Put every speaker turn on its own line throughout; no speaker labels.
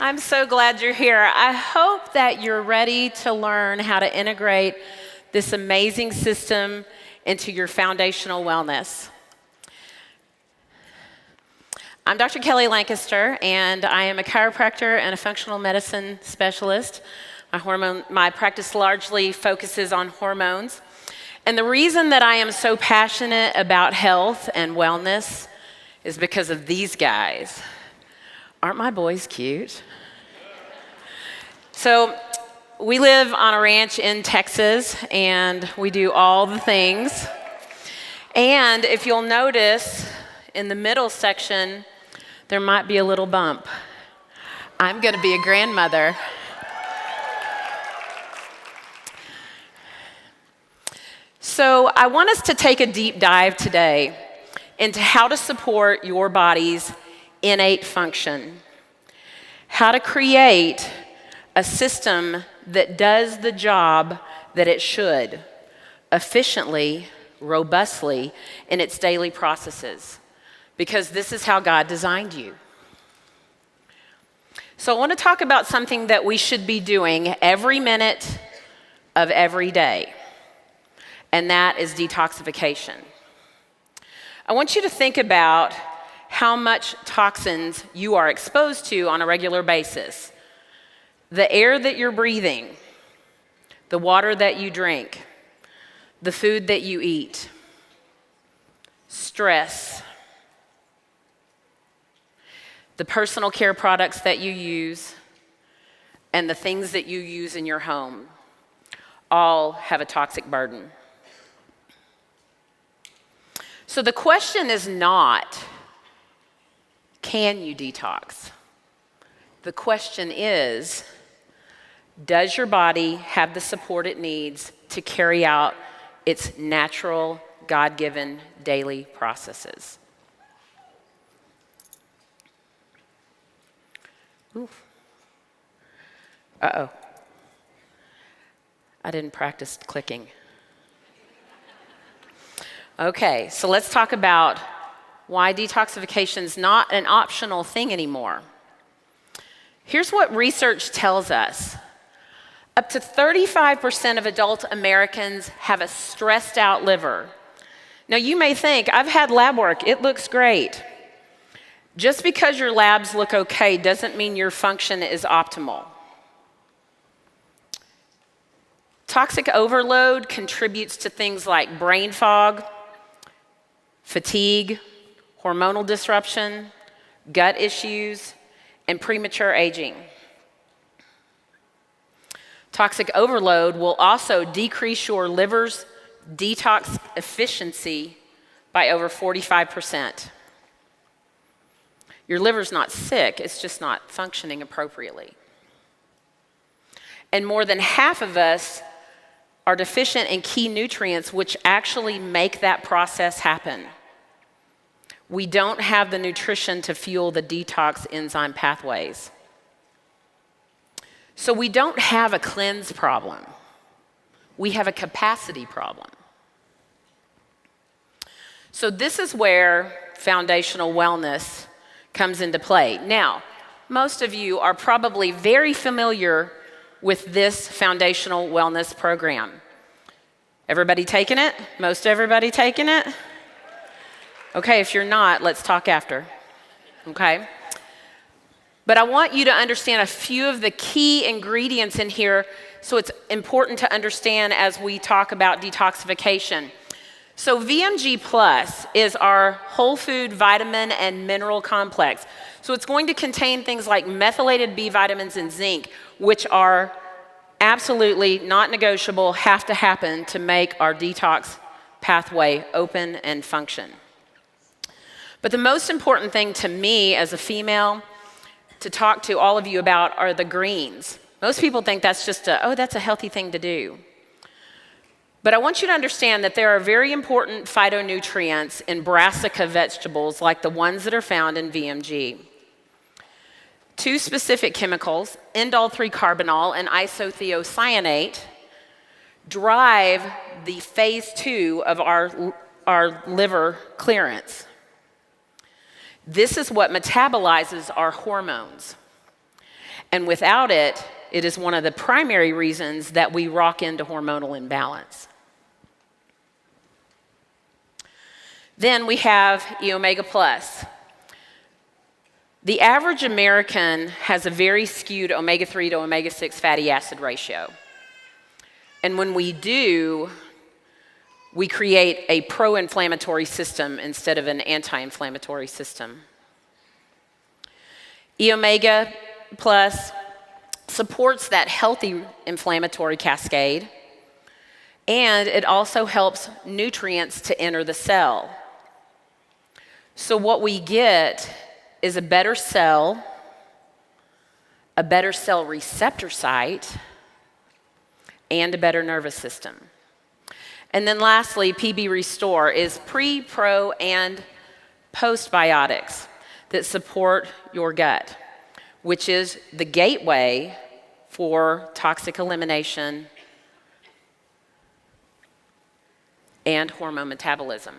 I'm so glad you're here. I hope that you're ready to learn how to integrate this amazing system into your foundational wellness. I'm Dr. Kelly Lancaster, and I am a chiropractor and a functional medicine specialist. My practice largely focuses on hormones. And the reason that I am so passionate about health and wellness is because of these guys. Aren't my boys cute? So we live on a ranch in Texas, and we do all the things. And if you'll notice, in the middle section, there might be a little bump. I'm going to be a grandmother. So I want us to take a deep dive today into how to support your body's innate function, how to create a system that does the job that it should, efficiently, robustly, in its daily processes, because this is how God designed you. So I want to talk about something that we should be doing every minute of every day, and that is detoxification. I want you to think about how much toxins you are exposed to on a regular basis. The air that you're breathing, the water that you drink, the food that you eat, stress, the personal care products that you use, and the things that you use in your home all have a toxic burden. So the question is not, can you detox? The question is, does your body have the support it needs to carry out its natural, God-given daily processes? Ooh. Uh-oh. I didn't practice clicking. Okay, so let's talk about why detoxification is not an optional thing anymore. Here's what research tells us. Up to 35% of adult Americans have a stressed out liver. Now you may think, I've had lab work, it looks great. Just because your labs look okay doesn't mean your function is optimal. Toxic overload contributes to things like brain fog, fatigue, hormonal disruption, gut issues, and premature aging. Toxic overload will also decrease your liver's detox efficiency by over 45%. Your liver's not sick, it's just not functioning appropriately. And more than half of us are deficient in key nutrients which actually make that process happen. We don't have the nutrition to fuel the detox enzyme pathways. So we don't have a cleanse problem. We have a capacity problem. So this is where foundational wellness comes into play. Now, most of you are probably very familiar with this foundational wellness program. Everybody taking it? Most everybody taking it? Okay, if you're not, let's talk after. Okay? But I want you to understand a few of the key ingredients in here, so it's important to understand as we talk about detoxification. So VMG Plus is our whole food vitamin and mineral complex. So it's going to contain things like methylated B vitamins and zinc, which are absolutely not negotiable, have to happen to make our detox pathway open and function. But the most important thing to me as a female to talk to all of you about are the greens. Most people think that's just that's a healthy thing to do. But I want you to understand that there are very important phytonutrients in brassica vegetables like the ones that are found in VMG. Two specific chemicals, indole-3-carbinol and isothiocyanate, drive the phase 2 of our liver clearance. This is what metabolizes our hormones. And without it, it is one of the primary reasons that we rock into hormonal imbalance. Then we have EOmega Plus. The average American has a very skewed omega-3 to omega-6 fatty acid ratio. And when we do, we create a pro-inflammatory system instead of an anti-inflammatory system. EOmega Plus supports that healthy inflammatory cascade, and it also helps nutrients to enter the cell. So what we get is a better cell receptor site, and a better nervous system. And then lastly, PB Restore is pre, pro, and postbiotics that support your gut, which is the gateway for toxic elimination and hormone metabolism.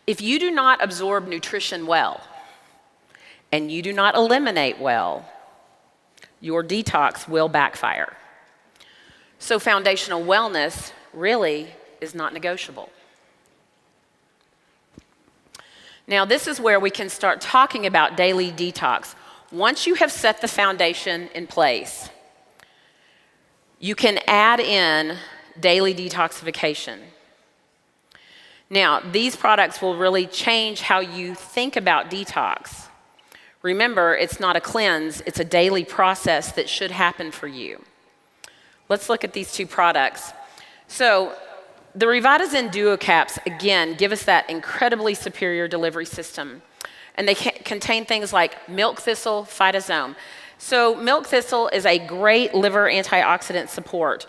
If you do not absorb nutrition well, and you do not eliminate well, your detox will backfire. So foundational wellness really is not negotiable. Now, this is where we can start talking about daily detox. Once you have set the foundation in place, you can add in daily detoxification. Now, these products will really change how you think about detox. Remember, it's not a cleanse, it's a daily process that should happen for you. Let's look at these two products. So, the Revitazen Duo Caps, again, give us that incredibly superior delivery system. And they contain things like milk thistle, phytosome. So, milk thistle is a great liver antioxidant support.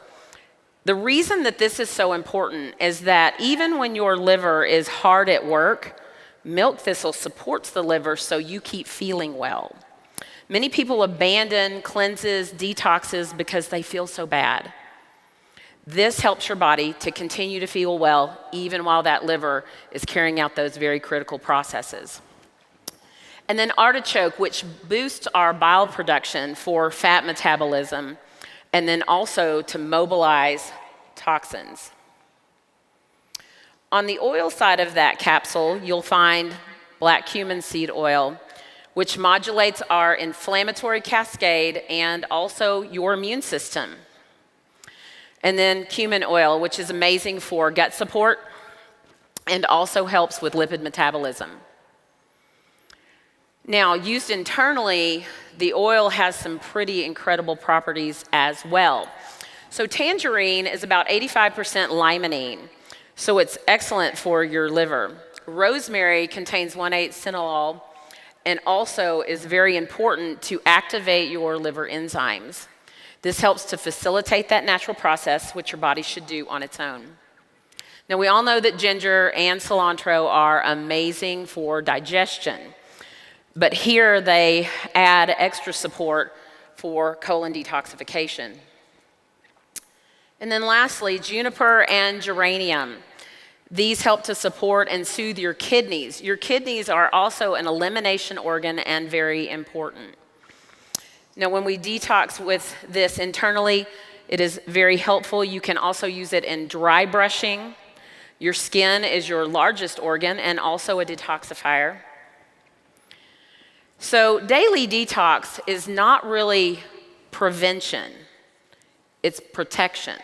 The reason that this is so important is that even when your liver is hard at work, milk thistle supports the liver so you keep feeling well. Many people abandon cleanses, detoxes because they feel so bad. This helps your body to continue to feel well even while that liver is carrying out those very critical processes. And then artichoke, which boosts our bile production for fat metabolism, and then also to mobilize toxins. On the oil side of that capsule, you'll find black cumin seed oil, which modulates our inflammatory cascade and also your immune system. And then cumin oil, which is amazing for gut support and also helps with lipid metabolism. Now, used internally, the oil has some pretty incredible properties as well. So tangerine is about 85% limonene, so it's excellent for your liver. Rosemary contains 1,8 cinnalol and also is very important to activate your liver enzymes. This helps to facilitate that natural process, which your body should do on its own. Now, we all know that ginger and cilantro are amazing for digestion, but here they add extra support for colon detoxification. And then lastly, juniper and geranium. These help to support and soothe your kidneys. Your kidneys are also an elimination organ and very important. Now, when we detox with this internally, it is very helpful. You can also use it in dry brushing. Your skin is your largest organ and also a detoxifier. So daily detox is not really prevention, it's protection.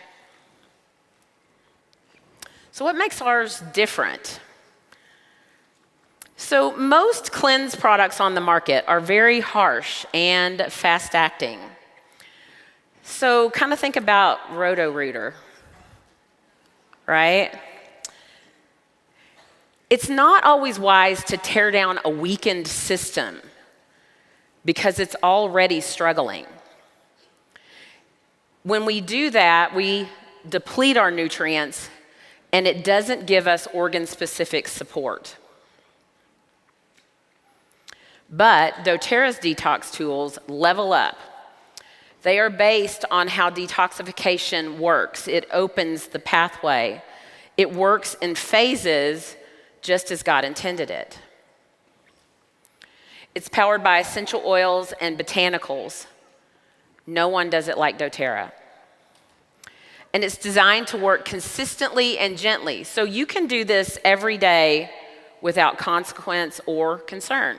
So what makes ours different? So most cleanse products on the market are very harsh and fast acting. So kind of think about Roto-Rooter, right? It's not always wise to tear down a weakened system because it's already struggling. When we do that, we deplete our nutrients and it doesn't give us organ-specific support. But doTERRA's detox tools level up. They are based on how detoxification works. It opens the pathway. It works in phases just as God intended it. It's powered by essential oils and botanicals. No one does it like doTERRA. And it's designed to work consistently and gently. So you can do this every day without consequence or concern.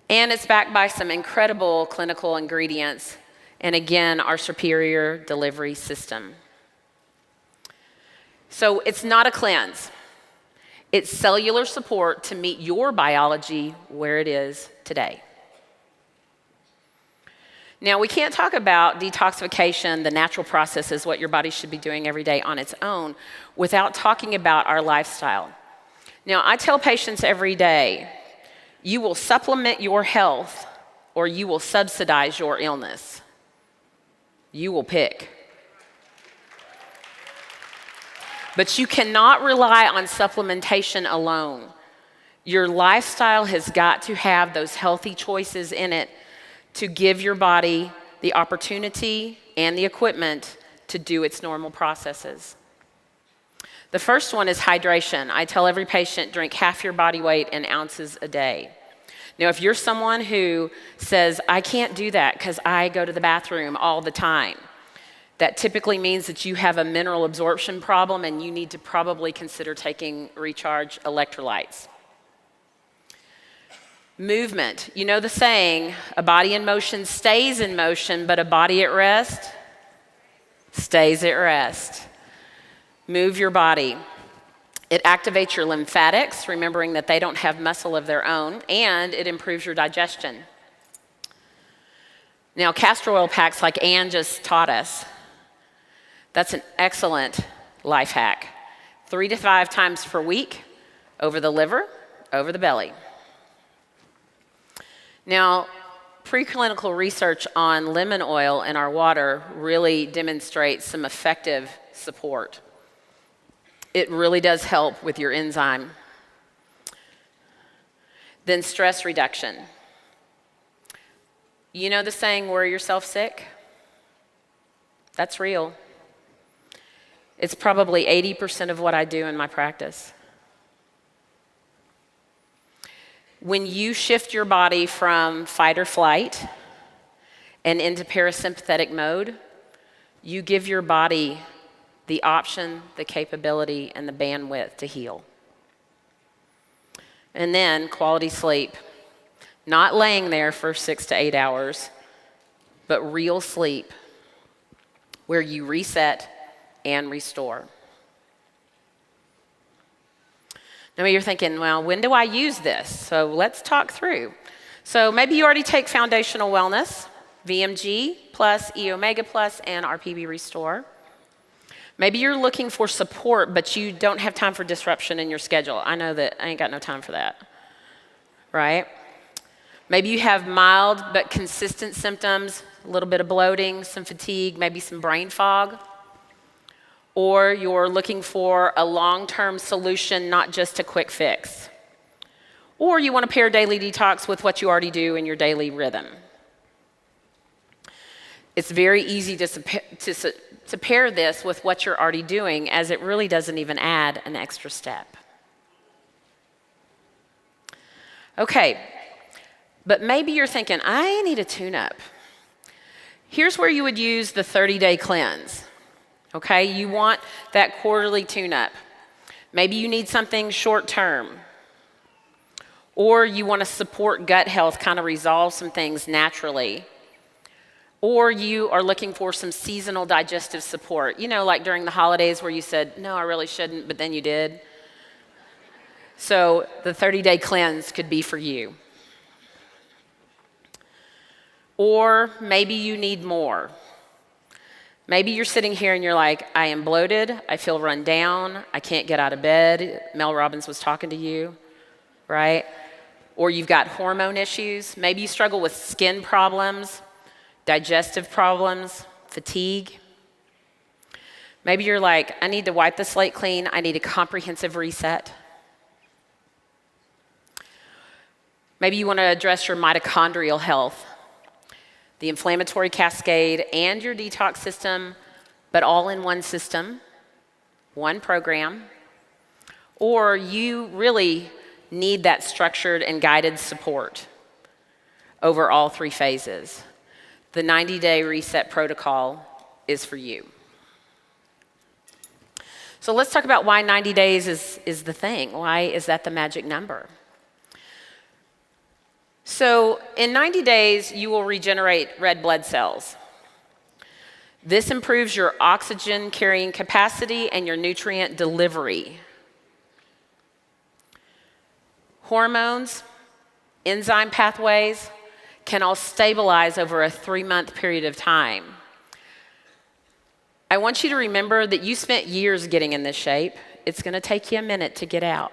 And it's backed by some incredible clinical ingredients. And again, our superior delivery system. So it's not a cleanse. It's cellular support to meet your biology where it is today. Now, we can't talk about detoxification, the natural processes, what your body should be doing every day on its own, without talking about our lifestyle. Now, I tell patients every day, you will supplement your health or you will subsidize your illness. You will pick. But you cannot rely on supplementation alone. Your lifestyle has got to have those healthy choices in it to give your body the opportunity and the equipment to do its normal processes. The first one is hydration. I tell every patient, drink half your body weight in ounces a day. Now, if you're someone who says, I can't do that because I go to the bathroom all the time, that typically means that you have a mineral absorption problem and you need to probably consider taking recharge electrolytes. Movement. You know the saying, a body in motion stays in motion, but a body at rest stays at rest. Move your body. It activates your lymphatics, remembering that they don't have muscle of their own, and it improves your digestion. Now, castor oil packs like Ann just taught us, that's an excellent life hack. 3 to 5 times per week, over the liver, over the belly. Now, preclinical research on lemon oil in our water really demonstrates some effective support. It really does help with your enzyme. Then stress reduction. You know the saying, worry yourself sick? That's real. It's probably 80% of what I do in my practice. When you shift your body from fight or flight and into parasympathetic mode, you give your body the option, the capability, and the bandwidth to heal. And then quality sleep. Not laying there for 6 to 8 hours, but real sleep where you reset and restore. Now you're thinking, well, when do I use this? So let's talk through. So maybe you already take foundational wellness, VMG plus, EOmega plus, and RPB Restore. Maybe you're looking for support, but you don't have time for disruption in your schedule. I know that I ain't got no time for that, right? Maybe you have mild but consistent symptoms, a little bit of bloating, some fatigue, maybe some brain fog. Or you're looking for a long-term solution, not just a quick fix. Or you want to pair daily detox with what you already do in your daily rhythm. It's very easy to pair this with what you're already doing, as it really doesn't even add an extra step. Okay, but maybe you're thinking, I need a tune-up. Here's where you would use the 30-day cleanse. Okay, you want that quarterly tune-up. Maybe you need something short-term. Or you want to support gut health, kind of resolve some things naturally. Or you are looking for some seasonal digestive support. You know, like during the holidays where you said, no, I really shouldn't, but then you did. So the 30-day cleanse could be for you. Or maybe you need more. Maybe you're sitting here and you're like, I am bloated, I feel run down, I can't get out of bed. Mel Robbins was talking to you, right? Or you've got hormone issues. Maybe you struggle with skin problems, digestive problems, fatigue. Maybe you're like, I need to wipe the slate clean, I need a comprehensive reset. Maybe you want to address your mitochondrial health, the inflammatory cascade, and your detox system, but all in one system, one program. Or you really need that structured and guided support over all 3 phases, the 90-day reset protocol is for you. So let's talk about why 90 days is the thing. Why is that the magic number? So in 90 days, you will regenerate red blood cells. This improves your oxygen carrying capacity and your nutrient delivery. Hormones, enzyme pathways can all stabilize over a 3-month period of time. I want you to remember that you spent years getting in this shape. It's going to take you a minute to get out.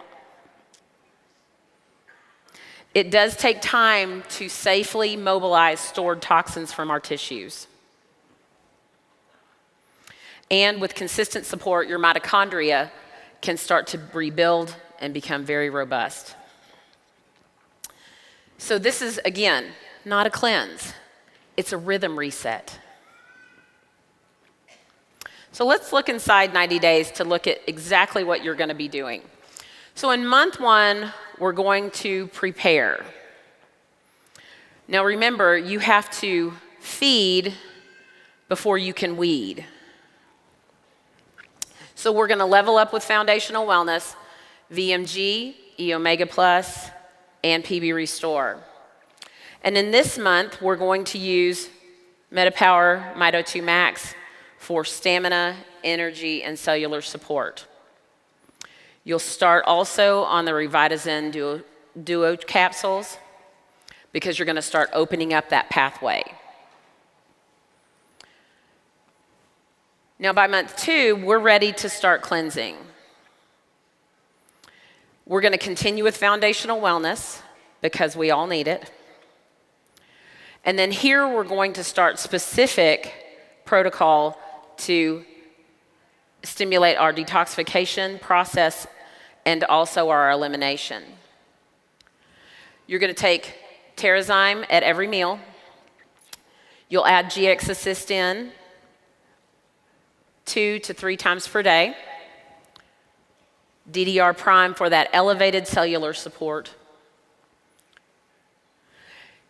It does take time to safely mobilize stored toxins from our tissues. And with consistent support, your mitochondria can start to rebuild and become very robust. So this is, again, not a cleanse. It's a rhythm reset. So let's look inside 90 days to look at exactly what you're going to be doing. So in month 1, we're going to prepare. Now remember, you have to feed before you can weed. So we're going to level up with foundational wellness, VMG, EOmega Plus, and PB Restore. And in this month, we're going to use MetaPower Mito 2 Max for stamina, energy, and cellular support. You'll start also on the Revitazen Duo capsules because you're going to start opening up that pathway. Now by month 2, we're ready to start cleansing. We're going to continue with foundational wellness because we all need it. And then here we're going to start specific protocol to stimulate our detoxification process and also our elimination. You're going to take Terrazyme at every meal. You'll add GX Assist in 2 to 3 times per day. DDR Prime for that elevated cellular support.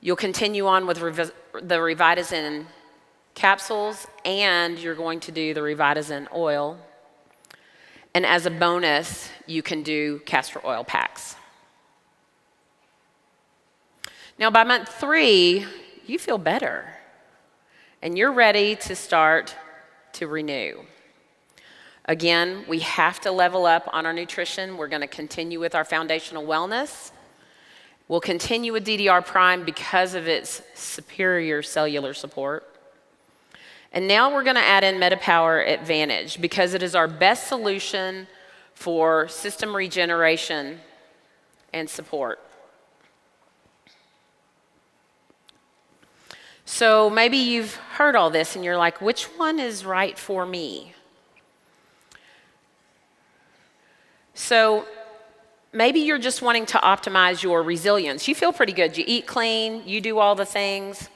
You'll continue on with the Revitazen capsules, and you're going to do the Revitazen oil. And as a bonus, you can do castor oil packs. Now by month 3, you feel better, and you're ready to start to renew. Again, we have to level up on our nutrition. We're going to continue with our foundational wellness. We'll continue with DDR Prime because of its superior cellular support. And now we're going to add in MetaPower Advantage because it is our best solution for system regeneration and support. So maybe you've heard all this and you're like, which one is right for me? So maybe you're just wanting to optimize your resilience. You feel pretty good. You eat clean, you do all the things.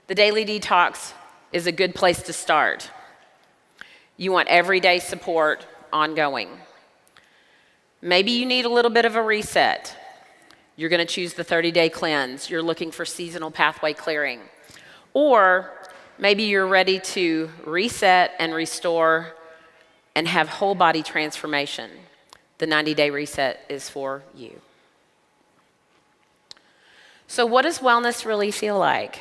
The daily detox is a good place to start. You want everyday support ongoing. Maybe you need a little bit of a reset. You're going to choose the 30-day cleanse. You're looking for seasonal pathway clearing. Or maybe you're ready to reset and restore and have whole body transformation. The 90-day reset is for you. So what does wellness really feel like?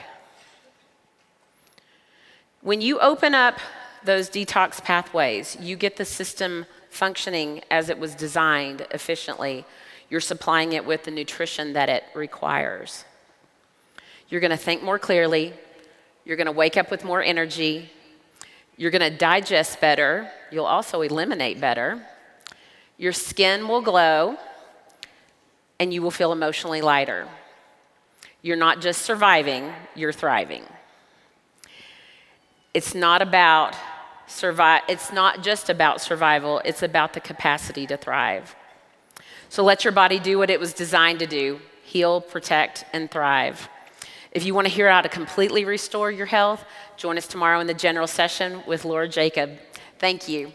When you open up those detox pathways, you get the system functioning as it was designed efficiently. You're supplying it with the nutrition that it requires. You're going to think more clearly. You're going to wake up with more energy. You're going to digest better. You'll also eliminate better. Your skin will glow, and you will feel emotionally lighter. You're not just surviving, you're thriving. It's not just about survival, it's about the capacity to thrive. So let your body do what it was designed to do: heal, protect, and thrive. If you want to hear how to completely restore your health, join us tomorrow in the general session with Laura Jacob. Thank you.